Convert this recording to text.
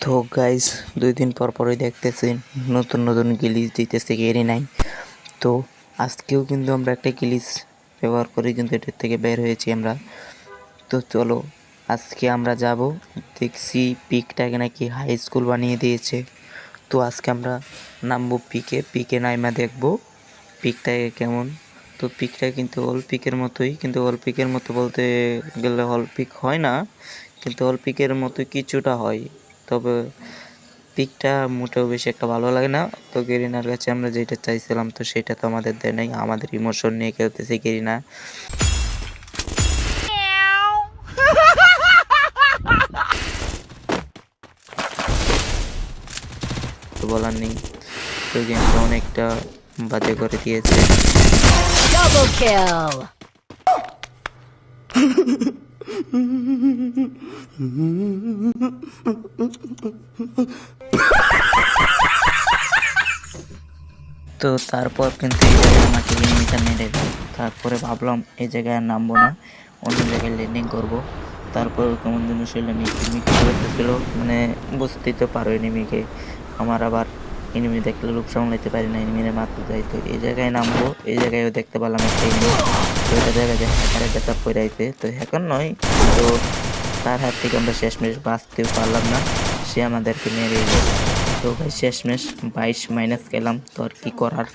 তো গাইস 2 দিন পর পরই দেখতেছি নতুন নতুন গিলিচ দিতেছে গেরি নাই। তো আজকেও কিন্তু আমরা একটা গিলিচ ব্যবহার করে কিন্তু এটার থেকে বের হয়েছি আমরা। তো চলো আজকে আমরা যাব, দেখছি পিকটাকে নাকি হাই স্কুল বানিয়ে দিয়েছে। তো আজকে আমরা নামবো পিকে নাইমা দেখবো পিকটাকে কেমন। তো পিকটা কিন্তু অল পিকের মতোই, কিন্তু অল পিকের মতো বলতে গেলে অল পিক হয় না, কিন্তু অল পিকের মতো কিছুটা হয়। তবে পিকটা মোটেও বেশি একটা ভালো লাগে না। তো গেরিনার কাছে আমরা যেটা চাইছিলাম তো সেটা তো আমাদের দেয় নাই, আমাদের ইমোশন নিয়ে খেলতেছে গেরিনা। তো বলার নেই, তো গেমটা অনেকটা বাজে করে দিয়েছে। Double kill! তো তারপর কিন্তু এই জায়গায় আমাকে এনিমিটা মেরে দেয়। তারপরে ভাবলাম এই জায়গায় আর নামবো না, অন্য জায়গায় ল্যান্ডিং করব। তারপর কেমন যেন শরীরে মিকি করতেছিল, মানে বুঝতেই তো পারো এনিমিকে। আমার আবার এনিমি দেখলে রূপ সামলাইতে পারি না, এনিমিরে মারতে যাই। তো এই জায়গায় নামবো, এই জায়গায়ও দেখতে পেলাম একটা এনিমি। তো এটা জায়গায় যে হ্যাকারে ব্যাকআপ করে আইছে, তো হ্যাকার নয়, তো তার হাত থেকে আমরা শেষমেশ বাঁচতেও পারলাম না, সে আমাদেরকে মেরে গেল। তো ভাই শেষমেশ 22 মাইনাস গেলাম, তো আর কি করার।